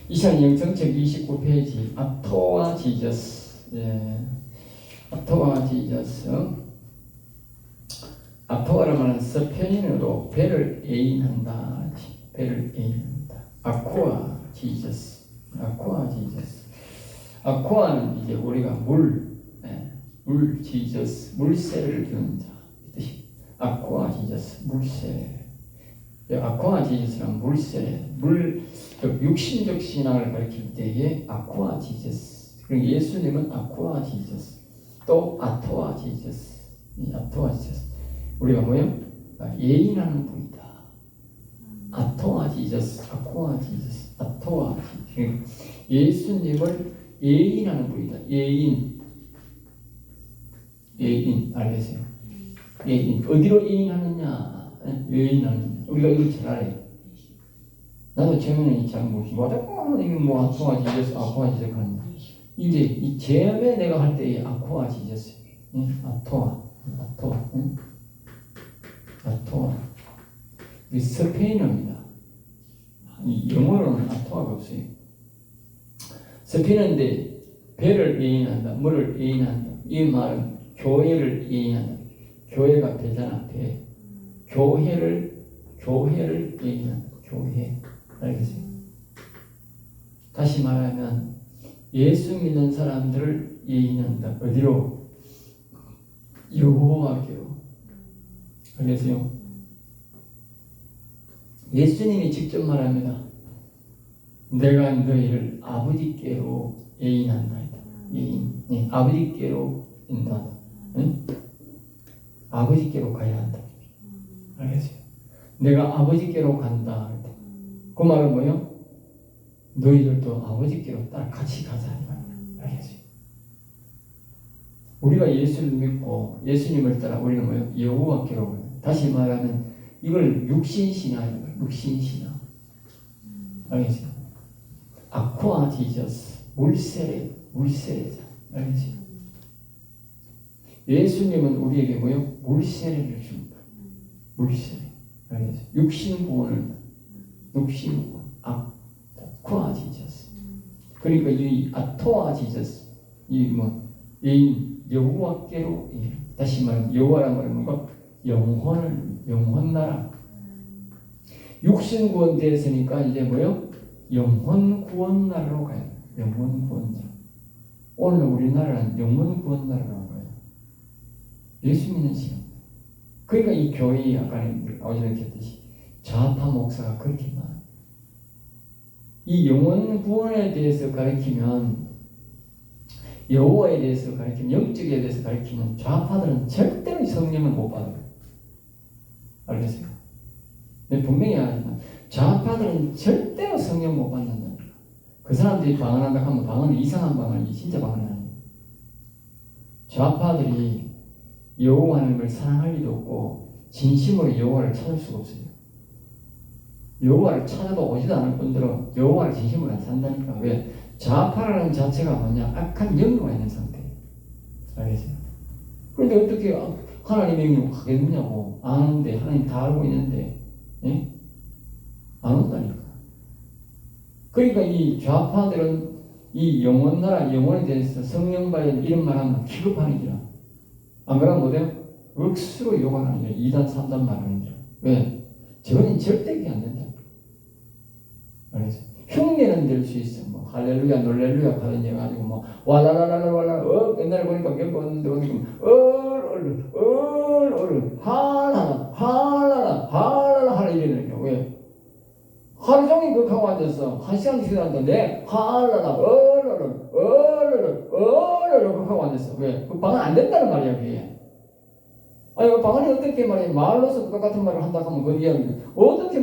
이상 영성책 29페이지 아토와 지저스. 예. 아토와 지저스. 아토와를 말하는 스페인어로 배를 애인한다. 배를 애인한다. 아쿠아 지저스. 아쿠아 지저스. 아쿠아는 이제 우리가 물 지저스. 물새를 기르는 자. 뜻이 아쿠아 지저스. 물새. 아쿠아 지저스란 물새. 육신적 신앙을 가리킬 때에 아쿠아 지저스. 그리고 예수님은 아쿠아 지저스. 또 아토아 지저스. 아토아 지저스. 우리가 뭐예요? 예인하는 분이다. 아토아 지저스. 아쿠아 지저스. 아토아 지저스. 예수님을 예인하는 분이다. 예인. 알겠어요? 예인. 어디로 예인하느냐? 예인하느냐. 우리가 이거 잘 알아요. 나도 처음에는 잘 모르고 이게 뭐 아쿠아 지저스, 아쿠아 지저스 하느냐. 이제 이 처음에 내가 할 때의 아쿠아 지저스. 아토아. 이 스페인어입니다. 이 영어로는 아토아가 없어요. 스페인어인데 배를 예인한다, 물을 예인한다. 이 말은 교회를 예인한다. 교회가 배잖아, 배. 교회를 예인한다. 교회. 알겠어요? 다시 말하면 예수 믿는 사람들을 예인한다. 어디로? 여호와께로. 알겠어요? 예수님이 직접 말합니다. 내가 너희를 아버지께로 예인한다. 예인. 네, 아버지께로 인도한다. 응? 아버지께로 가야 한다. 알겠어요? 내가 아버지께로 간다. 그 말은 뭐예요? 너희들도 아버지께로 따라 같이 가자. 알겠어요? 우리가 예수를 믿고 예수님을 따라 우리는 뭐예요? 여호와께로 가요. 다시 말하면 이걸 육신신앙이에요. 육신신앙. 알겠어요? 아쿠아 지저스. 물세례자. 알겠어요? 예수님은 우리에게 뭐예요? 물세례를 줍니다. 물세례. 알겠어요? 육신구원을. 아쿠아 지저스. 그러니까 이 아토아 지저스. 이 여호와께로. 다시 말하면 여호와란 말은 뭔가 영혼 나라. 육신 구원 됐으니까 이제 뭐요? 영혼 구원 나라로 가요. 영혼 구원 나라. 오늘 우리나라는 영혼 구원 나라라고 가요. 예수 믿는 시간. 그러니까 이 교회 아까 어제 얘기했듯이 좌파 목사가 그렇게 많아. 이 영혼 구원에 대해서 가르치면, 여호와에 대해서 가르치면, 영적에 대해서 가르치면 좌파들은 절대로 성령을 못 받아요. 알겠어요? 근데 분명히 하지만 좌파들은 절대로 성령 못 받는다. 그 사람들이 방언한다 하면 방언은 이상한 방언이 진짜 방언이 아니에요. 좌파들이 여호와 하나님을 사랑할 리도 없고 진심으로 여호와를 찾을 수가 없어요. 여호와를 찾아도 오지도 않을 뿐더러 여호와를 진심으로 안 산다니까. 왜? 좌파라는 자체가 뭐냐? 악한 영도가 있는 상태예요. 알겠어요? 그런데 어떻게 하나님의 영이 하겠느냐고. 아는데 하나님 다 알고 있는데 안 온다니까. 그러니까 이 좌파들은 이 영혼나라, 영혼에 대해서 성령 받은 이런 말하면 기급하는 기라. 안 그러면 뭐래요? 억수로 욕하는 기라. 2단 3단 말하는 기라. 왜? 저거는 절대 그게 안 된다. 알겠어요? 흉내는 될 수 있어. 뭐 할렐루야, 놀렐루야 하는 게 가지고 뭐 와라라라라라. 옛날에 보니까 몇번 왔는데 보니까 할라라 하는 일이는 거. 왜? 하루 종일 그렇게 하고 앉았어. 1시간씩 앉았는데 할라라 그렇게 하고 앉았어. 왜? 그 방언 안 된다는 말이야 그게. 아니 그 방언이 어떻게 말이야? 말로서 똑같은 말을 한다 하면 그 이야기 어떻게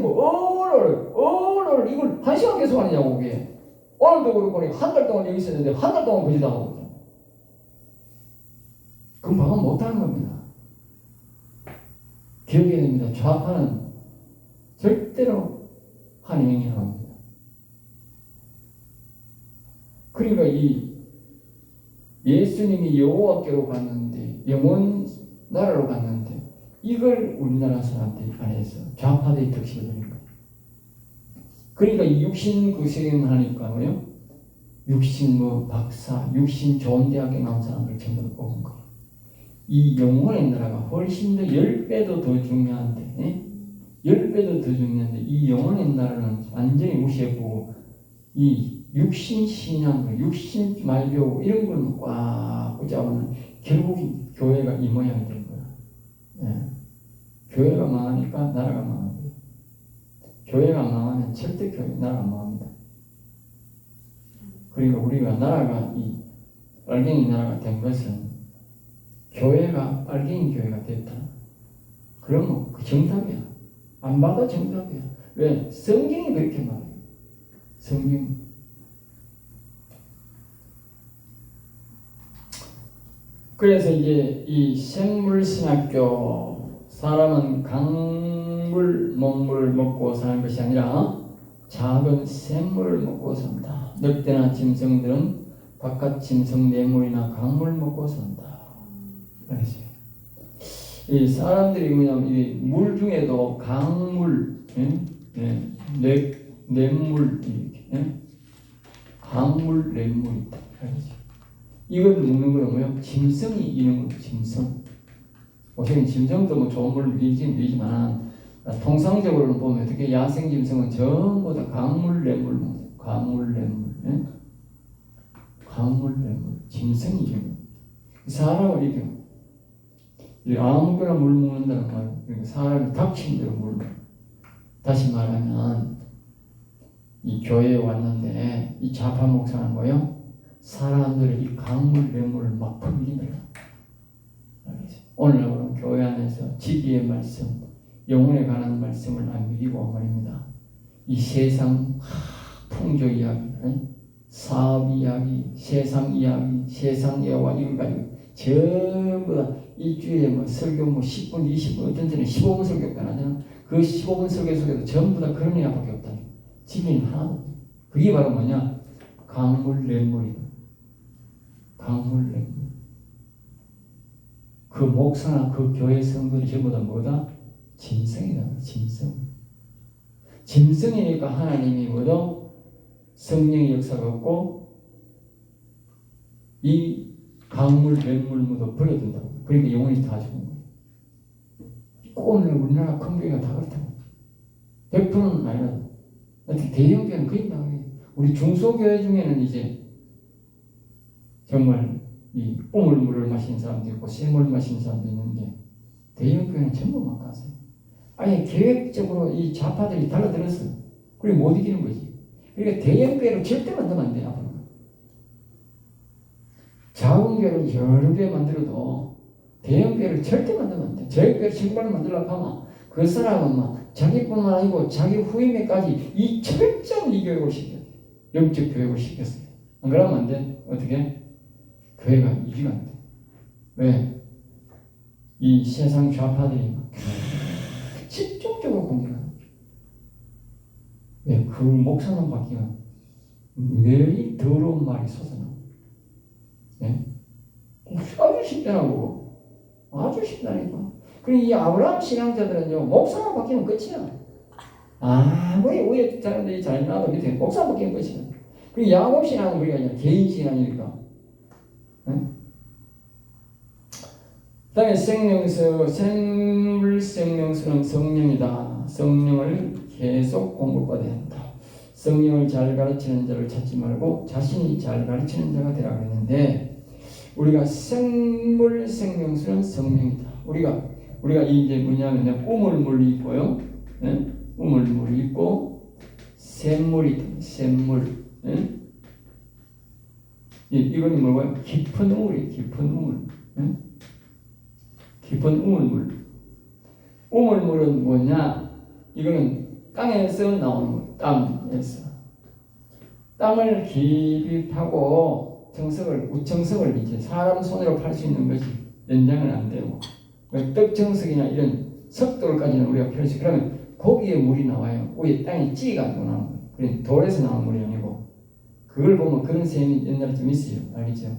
이걸 1시간 계속 하느냐고 그게. 오늘도 그렇고 한 달 동안 여기 있었는데 한 달 동안 거기다 하고. 그럼 방언 못하는 겁니다. 기억해야 됩니다. 좌파는 절대로 하나님이 합니다. 그러니까 이 예수님이 여호와께로 갔는데 영혼 나라로 갔는데 이걸 우리나라 사람들이 안에서 좌파들이 득실을 드린 거예요. 그러니까 육신 그 세계는 하니까요. 육신 뭐 박사, 육신 좋은 대학에 나온 사람들 전부 다 뽑은 거예요. 이 영혼의 나라가 훨씬 더 10배도 더 중요한데, 예? 10배도 더 중요한데 이 영혼의 나라는 완전히 무시해보고 이 육신 신앙, 육신 말교 이런 걸 꽉 붙잡으면 결국 교회가 이 모양이 된 거야. 예. 교회가 망하니까 나라가 망하고, 교회가 망하면 절대 나라가 망합니다. 그러니까 우리가 나라가 이 빨갱이 나라가 된 것은 교회가 빨갱이 교회가 됐다. 그러면 그 정답이야. 안 봐도 정답이야. 왜? 성경이 그렇게 말해요. 성경. 그래서 이제 이 생물신학교, 사람은 강물, 먹물을 먹고 사는 것이 아니라 작은 생물을 먹고 산다. 늑대나 짐승들은 바깥 짐승 뇌물이나 강물 먹고 산다. 알겠어요? 이 사람들이 뭐냐면 이 물 중에도 강물, 뇌물, 강물, 뇌물이 있다. 알겠어요? 이걸 먹는 거는 뭐예요? 짐승이 이는 거예요. 짐승. 보시면 짐승도 뭐 좋은 걸 밀지만 통상적으로는 보면 어떻게 야생 짐승은 전부 다 강물, 뇌물 먹어요. 강물, 뇌물, 강물, 뇌물. 짐승이 이는 거예요. 사람을 이겨. 아무거나 물 먹는다는 말, 그러니까 사람이 닥친 대로 물 먹어. 다시 말하면 이 교회에 왔는데 이 좌파 목사는 뭐예요? 사람들의 이 강물, 뇌물을 막 풀리는 거예요. 오늘 교회 안에서 진리의 말씀, 영혼에 관한 말씀을 안 믿고 말입니다. 이 세상 풍조 이야기, 사업 이야기, 세상 이야기, 세상 예와 이걸 가지고 전부 다 일주일에 뭐 설교 뭐 10분, 20분, 어떤 때는 15분 설교가 나잖아. 그 15분 설교 속에도 전부 다 그런 이야기밖에 없다. 진리는 하나도. 그게 바로 뭐냐? 강물, 뇌물이다. 강물, 뇌물. 그 목사나 그 교회 성도들이 전부 다 뭐다? 짐승이다. 짐승. 짐승이니까 하나님이 뭐다? 성령의 역사가 없고 이 강물, 뇌물 모두 버려둔다고. 그러니까 영혼이 다 죽은 거예요. 오늘 우리나라 큰 교회가 다 그렇다고. 100%는 아니라도. 대형교회는 거의 다 그래요. 우리 중소교회 중에는 이제 정말 이 우물물을 마시는 사람도 있고 샘물을 마시는 사람도 있는데 대형교회는 전부 막 가세요. 아예 계획적으로 이 좌파들이 달라들었어요. 그리고 못 이기는 거지. 그러니까 대형교회로 절대 만들면 안 돼. 앞으로. 작은 교회를 여러 개 만들어도 대형교회를 절대 만들면 안 돼. 저희교회를 정말 만들려고 하면 그 사람은 막 자기뿐만 아니고 자기 후임에까지 이 철저한 이 교육을 시켜요. 영적 교육을 시켰어요. 안 그러면 안 돼. 어떻게? 교회가 유지가 안 돼. 왜? 이 세상 좌파들이 막 집중적으로 공격하는 거예요. 왜? 그 목사만 바뀌면 매일 더러운 말이 솟아나요. 예? 아주 쉽더라고. 아주 쉽다니까. 그리고 이 아브라함 신앙자들은요, 목사만 바뀌면 끝이야. 아무리 위에 사람들이 잘 나도 밑에 목사만 바뀌면 끝이야. 그리고 야곱 신앙은 우리가 그냥 개인 신앙이니까. 응? 그 다음에 생명수, 생물 생명수는 성령이다. 성령을 계속 공부받아야 한다. 성령을 잘 가르치는 자를 찾지 말고 자신이 잘 가르치는 자가 되라고 했는데 우리가 생물 생명수는 성령이다. 우리가 이제 뭐냐면 우물물이 있고요, 네? 우물물이 있고 샘물이 있다. 샘물, 네? 이거는 뭐고요? 깊은 우물이 깊은 우물, 네? 깊은 우물물. 우물물은 뭐냐? 이거는 땅에서 나오는 물, 땅에서. 땅을 깊이 파고 우청석을 이제 사람 손으로 팔 수 있는 것이 연장은 안 되고, 떡청석이나 이런 석돌까지는 우리가 펼수 그러면 거기에 물이 나와요. 위에 땅이 찌가지고 나오는 거예요. 그러니까 돌에서 나오는 물이 아니고, 그걸 보면 그런 셈이 옛날에 좀 있어요. 알겠죠?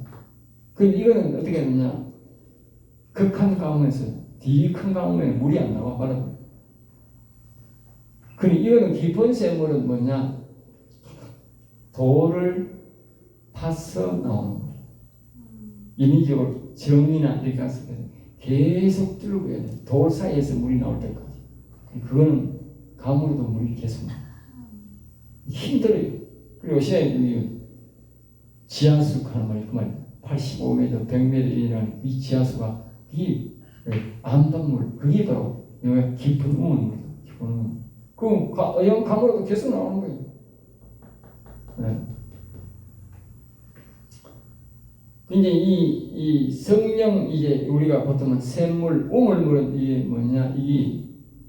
그럼 이거는 어떻게 되느냐? 극한 가뭄에서 큰 가뭄에 물이 안 나와, 바로. 이거는 깊은 샘물은 뭐냐? 돌을 파서 나오는 거예요. 인위적으로 정이나 이렇게 가서 계속 뚫고 해야 돼. 돌 사이에서 물이 나올 때까지. 그거는 감으로도 물이 계속 나와요. 힘들어요. 그리고 시간에 지하수 하는 말이 그 말이에요. 85m, 100m이라는 이 지하수가 이 암박물, 그게 바로 깊은 우물입니다. 깊은 우물. 그럼 감으로도 계속 나오는 거예요. 네. 이제 이 성령, 이제 우리가 보통은 샘물, 우물물은 이게 뭐냐? 이게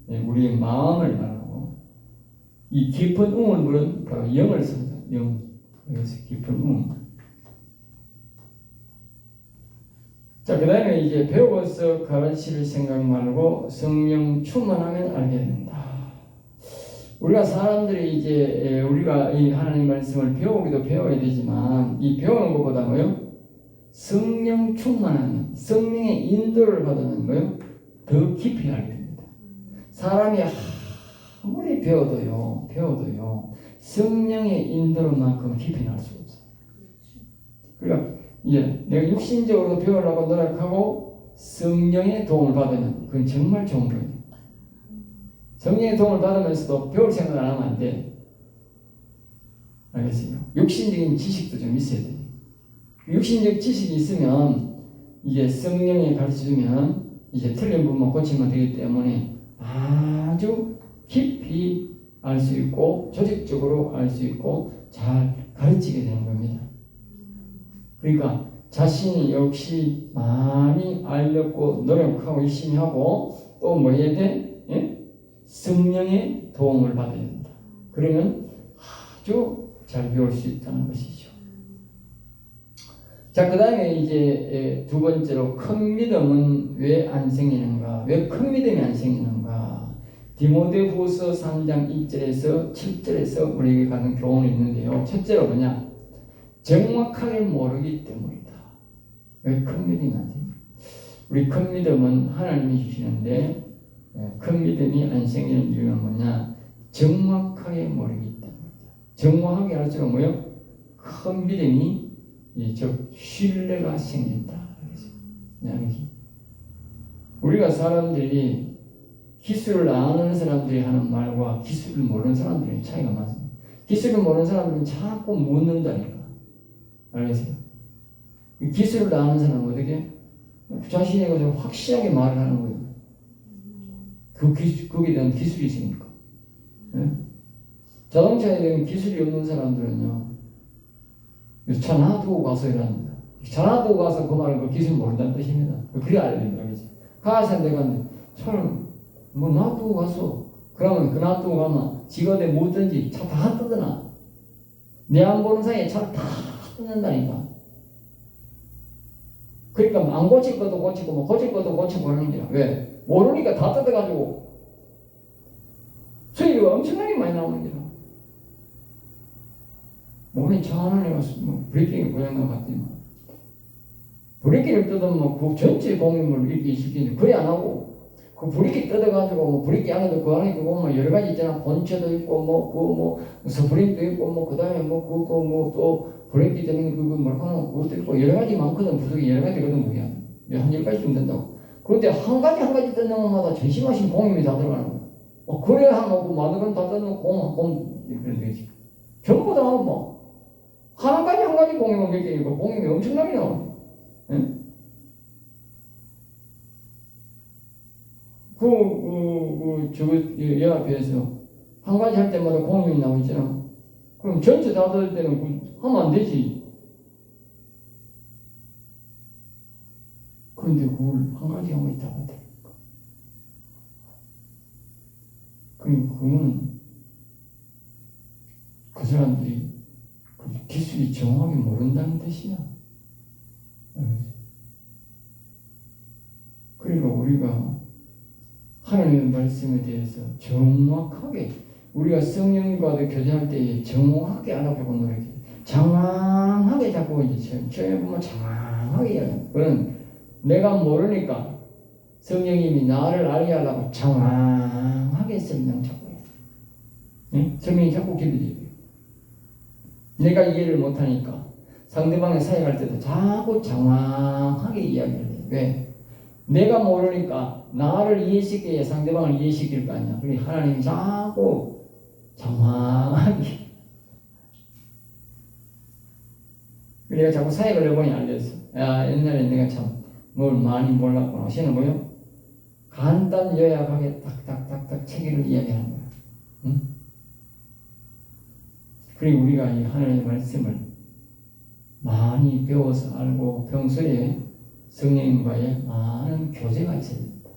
우리의 마음을 말하고, 이 깊은 우물물은 바로 영을 씁니다. 영. 그래서 깊은 우물. 자, 그 다음에 이제 배워서 가르칠 생각 말고 성령 충만하면 알게 된다. 우리가 사람들이 이제 우리가 이 하나님 말씀을 배우기도 배워야 되지만 이 배우는 것보다 뭐요? 성령 충만하면, 성령의 인도를 받는 거요, 더 깊이 알게 됩니다. 사람이 아무리 배워도요, 성령의 인도로만큼 깊이 알 수가 없어요. 그러니까 이제 내가 육신적으로 배우려고 노력하고 성령의 도움을 받으면 그건 정말 좋은 거예요. 성령의 도움을 받으면서도 배울 생각을 안 하면 안 돼. 알겠어요? 육신적인 지식도 좀 있어야 돼. 육신적 지식이 있으면 이제 성령이 가르쳐주면 이제 틀린 부분만 고치면 되기 때문에 아주 깊이 알 수 있고 조직적으로 알 수 있고 잘 가르치게 되는 겁니다. 그러니까 자신이 역시 많이 알려고 노력하고 열심히 하고 또 뭐 해야 돼? 예? 성령의 도움을 받아야 된다. 그러면 아주 잘 배울 수 있다는 것이죠. 자, 그 다음에 이제 두 번째로 큰 믿음은 왜 안 생기는가? 왜 큰 믿음이 안 생기는가? 디모데후서 3장 1절에서 7절에서 우리에게 가는 교훈이 있는데요. 첫째로 뭐냐? 정확하게 모르기 때문이다. 왜 큰 믿음이 안 생기냐? 우리 큰 믿음은 하나님이 주시는데 큰 믿음이 안 생기는 이유는 뭐냐? 정확하게 모르기 때문이다. 정확하게 할수록 뭐요? 큰 믿음이 즉 신뢰가 생긴다. 우리가 사람들이 기술을 아는 사람들이 하는 말과 기술을 모르는 사람들의 차이가 많습니다. 기술을 모르는 사람들은 자꾸 묻는다니까. 알겠어요? 기술을 아는 사람은 어떻게? 자신의 것을 확실하게 말을 하는 거예요. 거기에 대한 기술이 있으니까. 네? 자동차에 대한 기술이 없는 사람들은요, 차 놔두고 가서 이랍니다. 차 놔두고 가서 그 말은 그 기술 모른다는 뜻입니다. 그래 알아야 된다. 가서 내가 차를 뭐 놔두고 가서, 그러면 그 놔두고 가면 지거대 묻든지 차 다 뜯어놔. 내 안 보는 사이에 차를 다 뜯는다니까. 그러니까 안 고칠 것도 고치고 뭐 고칠 것도 고치고 하는 거야. 왜? 모르니까 다 뜯어가지고 수입이 엄청나게 많이 나오는 거야. 몸이 차 안에 가서 뭐 브레이킹이 고장나 갔더니 브레이킹을 뜯으면 그 전체 공유물을 이렇게 시키는데 그래 안 하고 그 브레이크 뜯어가지고 뭐 브레이크 안에도 그 안에 보면 여러 가지 있잖아. 본체도 있고 뭐 스프링도 있고 뭐 그다음에 뭐 그거 뭐 또 브레이크 되는 그거 뭐하나 그것도 있고 여러 가지 많거든. 부속이 여러 가지거든. 그게 한 10가지쯤 된다고. 그런데 한 가지 뜯는 것마다 전심하신 공임이 다 들어가는 거야. 그래 하고 많은 건 다 뜯는 공 그런 되지. 전부 다 뭐 한 가지 공임은 몇 개니까 공임이 엄청나게 나오네. 응? 연합회에서 한 가지 할 때마다 공임이 나오잖아. 그럼 전체 다 들을 때는 하면 안 되지. 그런데 그걸 한 가지 하고 있다고 돼. 그러면 그 사람들이 그 기술이 정확하게 모른다는 뜻이야. 그러니까 우리가 하나님의 말씀에 대해서 정확하게 우리가 성령과도 교제할 때 정확하게 알아보고 노력해. 장황하게 자꾸 이제 처음에 보면 장황하게 그런 내가 모르니까 성령님이 나를 알게 하려고 장황하게 설명 자꾸 해. 응? 성령이 자꾸 길어져요. 내가 이해를 못하니까 상대방의 사역할 때도 자꾸 장황하게 이야기를 해요. 왜? 내가 모르니까 나를 이해시켜야 상대방을 이해시킬 거 아니야. 그러니 하나님이 자꾸 장황하게. 내가 자꾸 사역을 해보니 알겠어. 야, 옛날에 내가 참 뭘 많이 몰랐구나. 시는 뭐요? 간단 요약하게 딱딱딱딱 체계를 이야기하는 거야. 응? 그리고 우리가 이 하나님의 말씀을 많이 배워서 알고 평소에 성령님과의 많은 교제가 있어야 됩니다.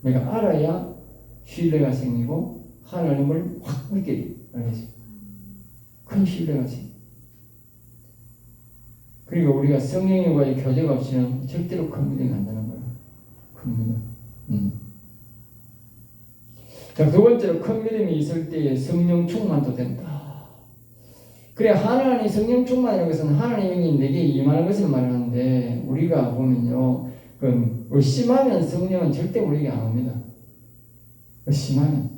내가 알아야 신뢰가 생기고 하나님을 확 믿게 돼요. 알겠어요? 큰 신뢰가 생겨요. 그리고 우리가 성령님과의 교제가 없이는 절대로 큰 믿음이 안 되는 거예요. 큰 믿음. 자, 두 번째로 큰 믿음이 있을 때에 성령 충만도 된다. 그래, 하나님 성령 충만이라는 것은 하나님이 내게 임하는 것을 말하는데, 우리가 보면요, 의심하면 성령은 절대 우리에게 안 옵니다. 의심하면.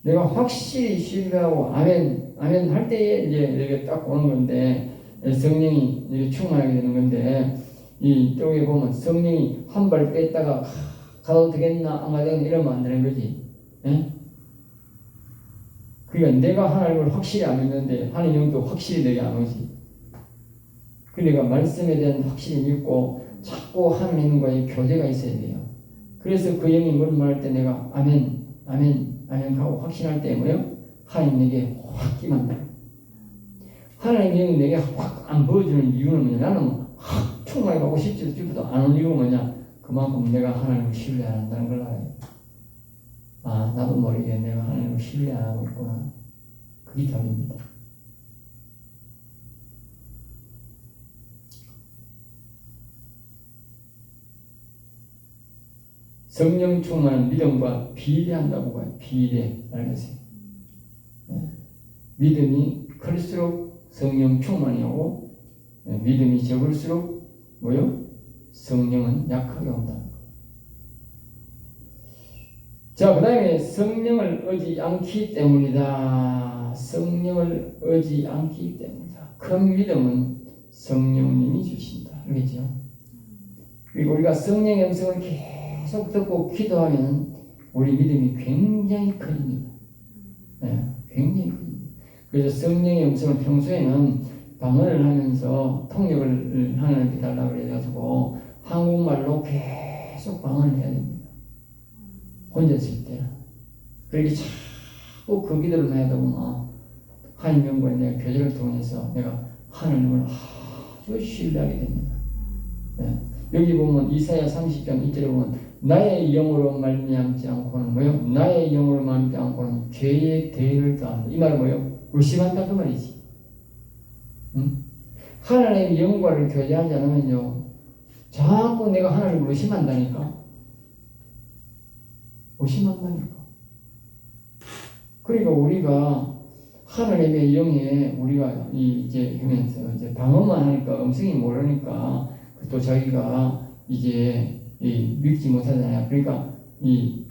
내가 확실히 신뢰하고 아멘 할 때에 이제 이렇게 딱 오는 건데, 성령이 이렇게 충만하게 되는 건데, 이쪽에 보면 성령이 한 발 뺐다가 가도 되겠나 안 가도 되겠나 이러면 안 되는 거지. 예? 그러니까 내가 하나님을 확실히 안 믿는데 하나님도 확실히 내게 안 오지. 그러니까 말씀에 대한 확실히 믿고 자꾸 하나님과의 교제가 있어야 돼요. 그래서 그 영이 뭘 말할 때 내가 아멘 하고 확신할 때 뭐예요? 하나님 내게 확 임한다. 하나님의 영이 내게 확 안 보여주는 이유는 뭐냐? 나는 확 충만히 가고 싶지도 안 오는 이유가 뭐냐? 그만큼 내가 하나님을 신뢰 안 한다는 걸 알아요. 아, 나도 모르게 내가 하나님을 신뢰 안 하고 있구나. 그게 답입니다. 성령 충만은 믿음과 비례한다고 봐요. 비례. 알겠어요? 네. 믿음이 클수록 성령 충만이 오고, 믿음이 적을수록 뭐요? 성령은 약하게 온다는 거예요. 자, 그 다음에 성령을 얻지 않기 때문이다. 성령을 얻지 않기 때문이다. 큰 믿음은 성령님이 주신다. 알겠죠? 그리고 우리가 성령의 음성을 계속 듣고 기도하면 우리 믿음이 굉장히 커집니다. 네, 굉장히 커집니다. 그래서 성령의 음성을 평소에는 방언을 하면서 통역을 하나님께 달라고 그래가지고 한국말로 계속 방언을 해야 됩니다. 혼자 있을 때. 그렇게 자꾸 그 기도를 해야 되구나. 하나님과 내가 교제를 통해서 내가 하나님을 아주 신뢰하게 됩니다. 네. 여기 보면 이사야 30장 1절에 보면 나의 영으로 말미암지 않고는 뭐요? 나의 영으로 말미암지 않고는 죄의 대를 더한다. 이 말은 뭐요? 의심한다 그 말이지. 응? 하나님의 영과를 교제하지 않으면요, 자꾸 내가 하나님을 의심한다니까. 의심한다니까. 그러니까 우리가 하나님의 영에 우리가 이제 방언만 하니까 음성이 모르니까 또 자기가 이제 믿지 못하잖아요. 그러니까 이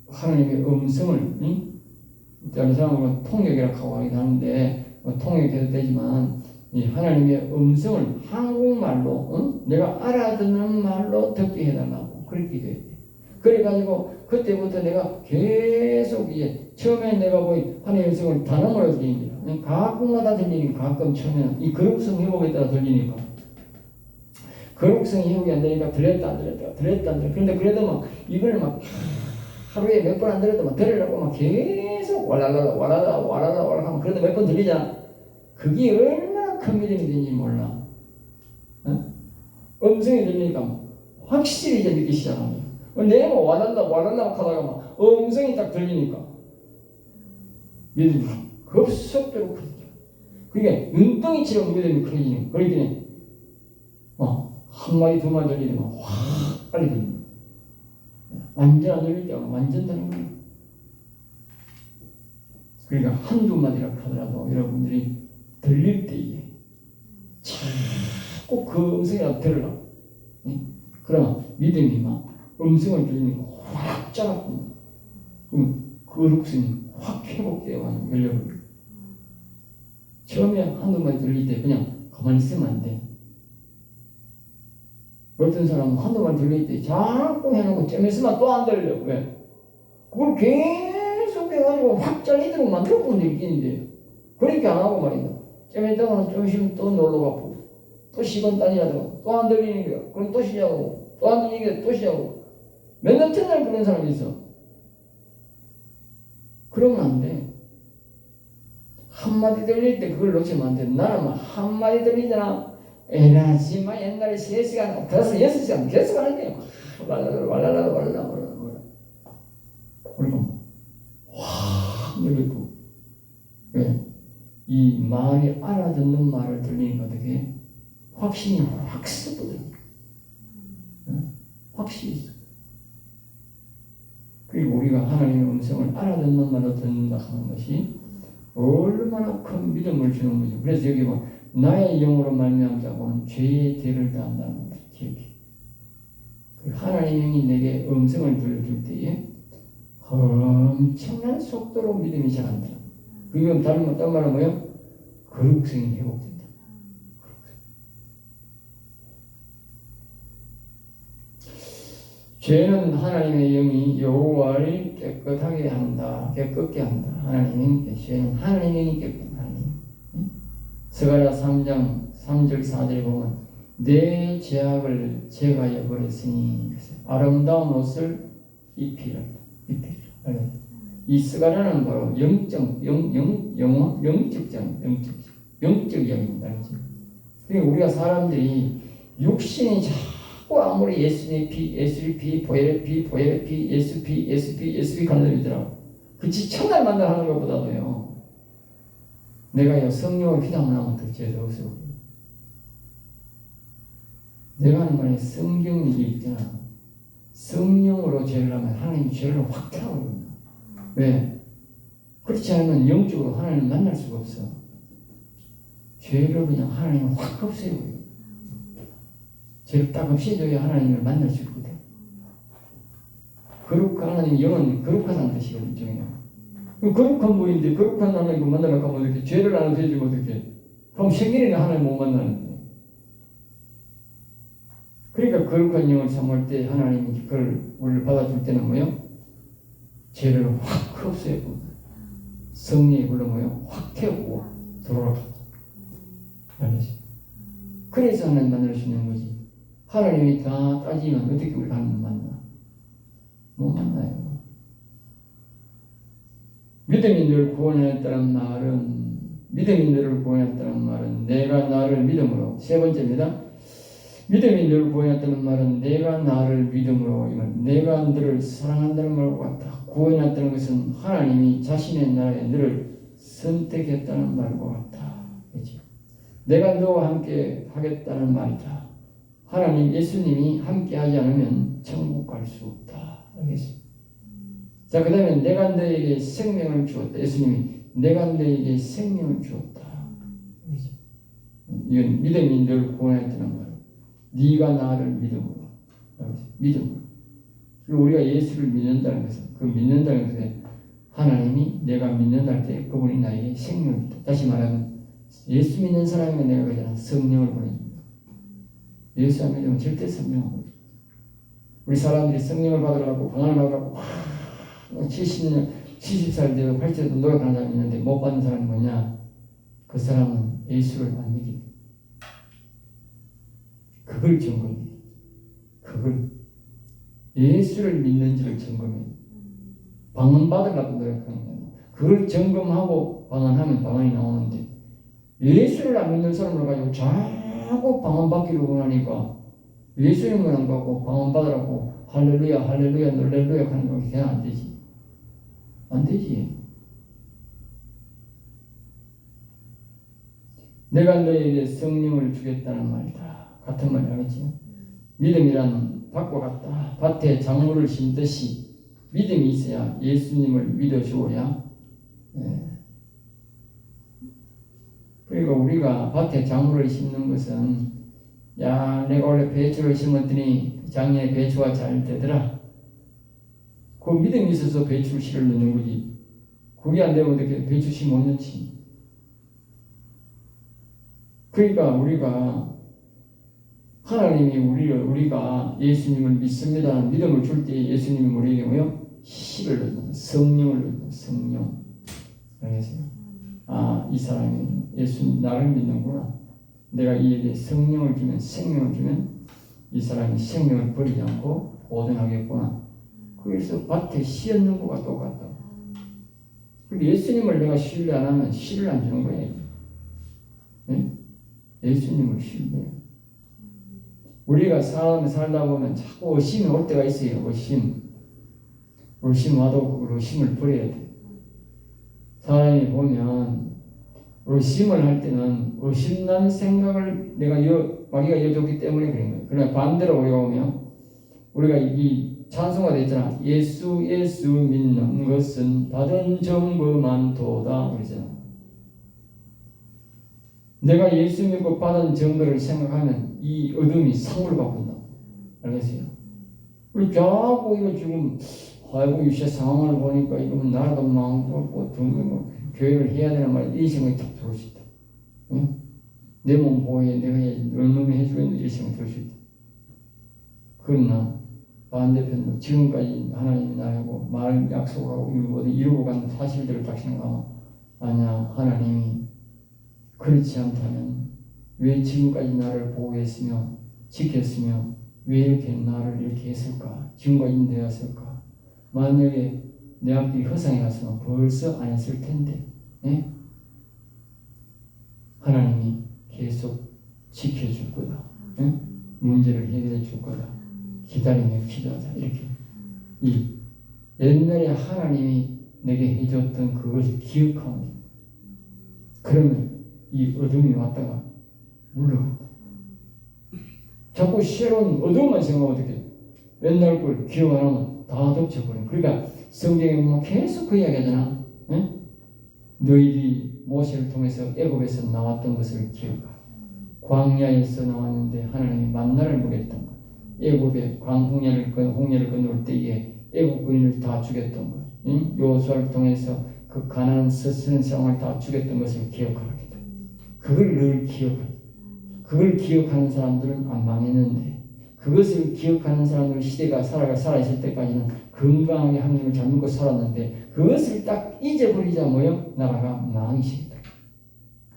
하나님의 음성을 다른 사람은 통역이라고 하기도 하는데 통역해도 되지만 이 하나님의 음성을 한국말로 내가 알아듣는 말로 듣게 해달라고 그렇게 돼야 돼. 그래가지고 그때부터 내가 계속 이제 처음에 내가 하나님의 음성을 단어로 들립니다. 가끔마다 들리니까 가끔 처음에는 이 거룩성 회복에 따라 들리니까 거룩성 회복이 안 되니까 들렸다 그런데 그래도 막 이걸 막 하루에 몇 번 안 들어도 막 들으려고 막 계속 와라라 하면 그래도 몇 번 들리잖아. 그게 얼마나 큰 믿음이 되는지 몰라. 음성이 들리니까 확실히 이제 믿기 시작합니다. 내가 와달라 하다가 막 음성이 딱 들리니까 믿음이 급속도로 커지죠. 그게 눈덩이처럼 믿음이 커지는 그러긴 한 마디 두 마디 들리면 확 빨리 들립니다. 완전 안 들릴 때가 완전 다른 거예요. 그러니까 한두 마디라고 하더라도 여러분들이 들릴 때에 자꾸 그 음성이라도 들으라고. 그러면 믿음이 막 음성을 들리니까 확 짜갖고 그럼 거룩성이 확 회복되어 열려버려. 처음에 한두 마디 들릴 때 그냥 가만히 있으면 안 돼. 어떤 사람은 한두 마디 들릴 때 자꾸 해놓고 좀 있으면 또 안 들려. 왜? 그걸 계속 해가지고 확 잘리도록 만들어보면 되겠는데 그렇게 안 하고 말이다. 좀 있다가는 좀 있으면 또 놀러가고 또 시간 단위라다가 또 안 들리는 거야. 그럼 또 시작하고 또 안 들리는 게 또 시작하고 몇 년째 날 그런 사람이 있어. 그러면 안 돼. 한마디 들릴 때 그걸 놓치면 안 돼. 나는 막 한마디 들리잖아. 에라지마 옛날에 3시간, 6시간 계속 하는 거야. 왈랄랄랄랄랄랄랄. 그리고 확 늘리고. 왜? 이 말이 알아듣는 말을 들리니까 어떻게 확신이 확 썩거든. 확신이 있어. 그리고 우리가 하나님의 음성을 알아듣는 말로 듣는다 하는 것이 얼마나 큰 믿음을 주는 거죠. 그래서 여기 뭐 나의 영으로 말미암은 자고는 죄의 대를 다한다는 것을 기억해. 하나님이 내게 음성을 들려줄 때에 엄청난 속도로 믿음이 자란다. 그건 다른 말은 뭐예요? 거룩성이 회복된다. 죄는 하나님의 영이 여호와를 깨끗하게 한다. 깨끗게 한다. 하나님의 죄는 하나님의 깨끗한 하나님. 스가랴 3장 3절 4절에 보면 내 죄악을 제가여 버렸으니 아름다운 옷을 입히라. 이 스가랴는 바로 영적 영입니다. 그러니까 우리가 사람들이 육신이 자꾸 아무리 예수님 예수피, 보혈피, 예수피 간절이더라고. 그치 천날 만나하는 것보다도요. 내가 성령을 기도하면 하면 더 죄가 없어. 내가 하는 말에 성경이 있잖아. 성령으로 죄를 하면 하나님이 죄를 확 태워버립니다. 왜? 그렇지 않으면 영적으로 하나님을 만날 수가 없어. 죄를 그냥 하나님을 확 없애버려요. 죄를 딱 없애줘야 하나님을 만날 수 있거든. 거룩한 하나님, 영은 거룩하다는 뜻이거든, 일종의. 거룩한 분인데, 거룩한 하나님을 만나려고 하면 어떻게, 죄를 안 없애주면 어떻게, 그럼 생일에는 하나님 못 만나는데. 그러니까 거룩한 영을 삼을 때 하나님이 그걸 우리를 받아줄 때는 뭐요? 죄를 확 없애고, 성령의 불러 뭐요? 확 태우고, 돌아가죠. 알겠지? 그래서 하나님 만날 수 있는 거지. 하나님이 다 따지면 어떻게 우리가 하나님 만나? 못 만나요. 믿음이 늘 구원했다는 말은 내가 나를 믿음으로. 세 번째입니다. 믿음이 늘 구원했다는 말은 내가 나를 믿음으로. 내가 너를 사랑한다는 말과 같아. 구원했다는 것은 하나님이 자신의 나라에 너를 선택했다는 말과 같아. 그렇죠? 내가 너와 함께 하겠다는 말이다. 하나님 예수님이 함께 하지 않으면 천국 갈 수 없다. 알겠습니다. 자, 그 다음에 내가 너에게 생명을 주었다. 예수님이 내가 너에게 생명을 주었다. 알겠습니다. 이건 믿음이 늘 구원했다는 말. 네가 나를 믿음으로. 알겠습니다. 믿음으로. 그리고 우리가 예수를 믿는다는 것은 그 믿는다는 것에 하나님이 내가 믿는다 할 때 그분이 나에게 생명을 줬다. 다시 말하면 예수 믿는 사람에게 내가 그냥 성령을 보냅니다. 예수 안 믿으면 절대 성령 안 보냅니다. 우리 사람들이 성령을 받으려고 방언을 받으려고 70년, 70살 되고 80살도 노력하는 사람이 있는데 못 받는 사람이 뭐냐? 그 사람은 예수를 안 믿습니다. 그걸 점검해요. 그걸 예수를 믿는지를 점검해요. 방언 받으려고 노력하는 거예요. 그걸 점검하고 방언하면 방언이 나오는데 예수를 안 믿는 사람을 가지고 자꾸 방언 받기를 원하니까 예수님을 안 받고 방언 받으라고 할렐루야 할렐루야 놀렐루야 하는 거 그냥 안 되지. 안 되지. 내가 너에게 성령을 주겠다는 말이다. 같은 말 알겠지? 믿음이란 밭과 같다. 밭에 작물을 심듯이 믿음이 있어야 예수님을 믿어주어야. 그리고 우리가 밭에 작물을 심는 것은 야 내가 원래 배추를 심었더니 작년에 배추가 잘 되더라. 그 믿음이 있어서 배추를 씨를 넣는 거지. 그게 안 되면 어떻게 배추씨 못 넣지. 그러니까 우리가 하나님이 우리가 예수님을 믿습니다. 믿음을 줄 때 예수님이 우리에게 뭐요? 씨를 넣는다. 성령을 넣는다. 성령. 알겠어요? 아, 이 사람이 예수님 나를 믿는구나. 내가 이에게 성령을 주면, 생명을 주면 이 사람이 생명을 버리지 않고 보존하겠구나. 그래서 밭에 씨 얻는 것과 똑같다. 그리고 예수님을 내가 신뢰 안 하면 씨를 안 주는 거예요. 네? 예수님을 신뢰해요. 우리가 살다 보면 자꾸 의심이 올 때가 있어요. 의심 와도 그 의심을 버려야 돼. 사람이 보면 의심을 할 때는 의심난 생각을 마귀가 이어줬기 때문에 그런 거예요. 그러나 반대로 우리가 보면 우리가 이 찬송가 돼 있잖아. 예수 믿는 것은 받은 증거만도다 그러잖아. 내가 예수 믿고 받은 증거를 생각하면 이 어둠이 상을 바꾼다. 알겠어요? 우리 자꾸 이거 지금 아이고 이 상황을 보니까 이거는 나라도 망하고 교회를 해야 되는 말 이 생각이 딱 들어올 수 있다. 응? 내 몸 보호해 내가 얼마나 해주겠는데 이 생각이 들어올 수 있다. 그러나 반대편도 지금까지 하나님이 나하고 말 약속하고 모두 이루고 간 사실들을 딱 생각하면 아니야 하나님이 그렇지 않다면 왜 지금까지 나를 보호했으며 지켰으며 왜 이렇게 나를 이렇게 했을까? 지금까지 인도했을까? 만약에 내 앞길이 허상에 갔으면 벌써 안 했을 텐데 예? 하나님이 계속 지켜줄 거다. 예? 문제를 해결해 줄 거다. 기다리며 기도하자. 이렇게 이 옛날에 하나님이 내게 해줬던 그것을 기억하면 그러면 이 어둠이 왔다가 물러간다. 자꾸 새로운 어둠만 생각하면 어떻게 옛날 걸 기억 안 하면 다 덮쳐버려. 그러니까 성경에 보면 계속 그 이야기 하잖아. 응? 너희들이 모세를 통해서 애굽에서 나왔던 것을 기억하라. 광야에서 나왔는데 하나님이 만나를 먹였던 것. 애굽에 홍해를 건널 때에 애굽 군인을 다 죽였던 것. 응? 여호수아를 통해서 그 가나안 쓰는 상황을 다 죽였던 것을 기억하라. 그걸 늘 기억하라. 그걸 기억하는 사람들은 안 망했는데 그것을 기억하는 사람들 시대가 살아있을 때까지는 건강하게 하나님을 잘 믿고 살았는데 그것을 딱 잊어버리자 뭐요? 나라가 망이 시켰다.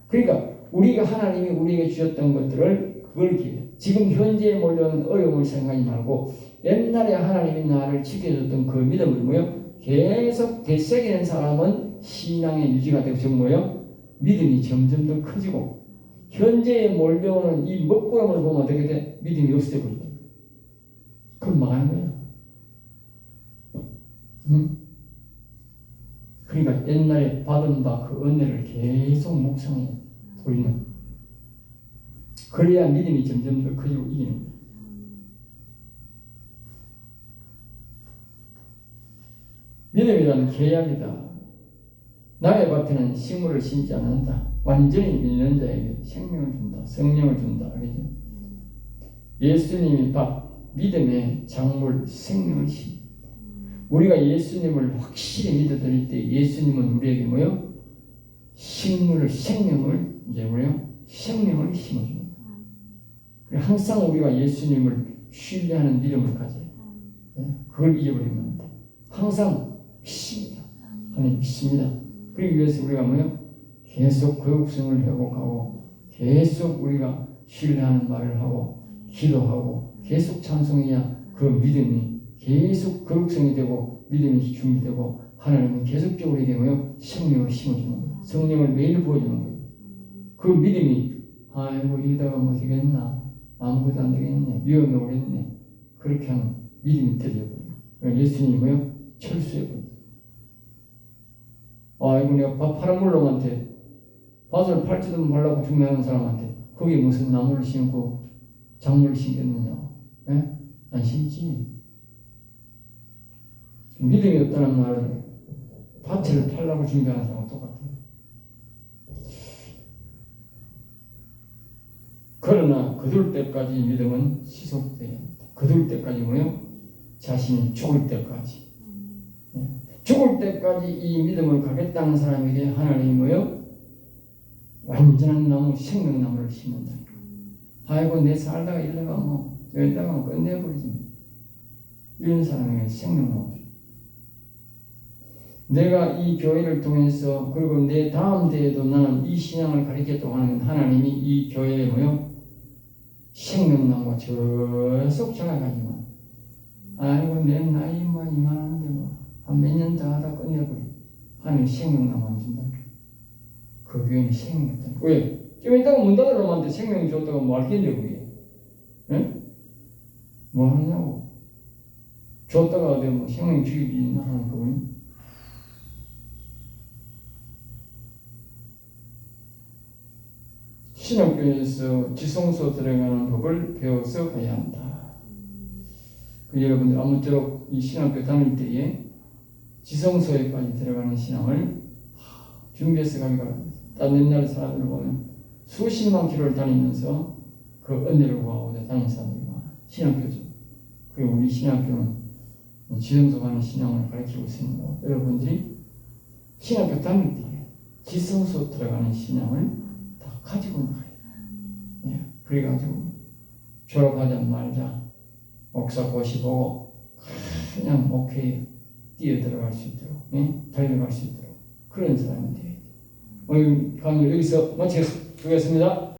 그러니까 우리가 하나님이 우리에게 주셨던 것들을 그걸 기억해. 지금 현재에 몰려오는 어려움을 생각하지 말고 옛날에 하나님이 나를 지켜줬던 그 믿음을 뭐요? 계속 되새기는 사람은 신앙의 유지가 되고 지금 뭐요? 믿음이 점점 더 커지고 현재에 몰려오는 이 먹구름을 보면 어떻게 돼? 믿음이 없어져 버린다. 그럼 망하는 거야. 응? 그러니까 옛날에 받은 바 그 은혜를 계속 묵상해 우리는. 그래야 믿음이 점점 더 커지고 이기는 거야. 믿음이란 계약이다. 남의 밭에는 식물을 심지 않는다. 완전히 믿는 자에게 생명을 준다. 성령을 준다. 알겠죠? 예수님이 밭, 믿음의 작물, 생명을 심. 우리가 예수님을 확실히 믿어드릴 때 예수님은 우리에게 뭐요? 식물을, 생명을 이제 뭐요? 생명을 심어줍니다. 항상 우리가 예수님을 신뢰하는 믿음을 가져요. 그걸 잊어버리면 안 돼. 항상 믿습니다. 하나님 믿습니다. 그러기 위해서 우리가 뭐요? 계속 거룩성을 회복하고 계속 우리가 신뢰하는 말을 하고 기도하고 계속 찬송해야 그 믿음이 계속 거룩성이 되고 믿음이 준비되고 하나님은 계속적으로 이게 뭐요? 생명을 심어주는 거예요. 성령을 매일 부어주는 거예요. 그 믿음이 아이고 이러다가 뭐 되겠나? 아무것도 안 되겠네. 위험이 오겠네. 그렇게 하면 믿음이 터져버려요. 예수님이 뭐요? 철수해버려요. 아이고 내가 파란 물놈한테 밭을 팔지도 말라고 중매하는 사람한테 거기 무슨 나무를 심고 작물을 심겠느냐고. 예? 안 심지. 믿음이 없다는 말은 밭을 팔라고 준비하는 사람과 똑같아요. 그러나 거둘 때까지 믿음은 지속돼야 합니다. 거둘 때까지 뭐요? 자신이 죽을 때까지. 예. 죽을 때까지 이 믿음을 가겠다는 사람에게 하나님이 뭐요? 완전한 나무, 생명나무를 심는다. 아이고 내 살다가 이러다가 뭐 여기다가 끝내버리지. 이런 사람에게 생명나무. 내가 이 교회를 통해서 그리고 내 다음 대에도 나는 이 신앙을 가르쳤다고 하는 하나님이 이 교회에 뭐요? 생명나무가 계속 자라가지만 아이고 내 나이 뭐 이만한데 뭐 한 몇 년 더 하다 끝내버려. 하나님 생명나무 안 준다. 그 교회는 생명이 없다. 왜? 좀 이따가 문 닫으러 놨는데 생명이 줬다가 뭐 할겠냐 그게? 예? 뭐 하냐고. 줬다가 어디 뭐 생명 주입이 있나 하는 그분이. 신학교에서 지성소 들어가는 법을 배워서 가야 한다. 그 여러분들 아무쪼록 이 신학교 다닐 때에 지성소에까지 들어가는 신앙을 준비해서 가기가 합니다. 다른 옛날 사람들 보면 수십만 킬로를 다니면서 그 은혜를 구하고자 다니는 사람들이 많아. 신학교죠. 그리고 우리 신학교는 지성소 가는 신앙을 가르치고 있습니다. 여러분들이 신학교 다닐 때에 지성소 들어가는 신앙을 다 가지고 나가요. 예, 그래가지고 졸업하자마자 목사 고시 보고 그냥 목회에 뛰어들어갈 수 있도록, 예? 달려갈 수 있도록 그런 사람이 돼야 돼요. 오늘 강의 여기서 마치겠습니다.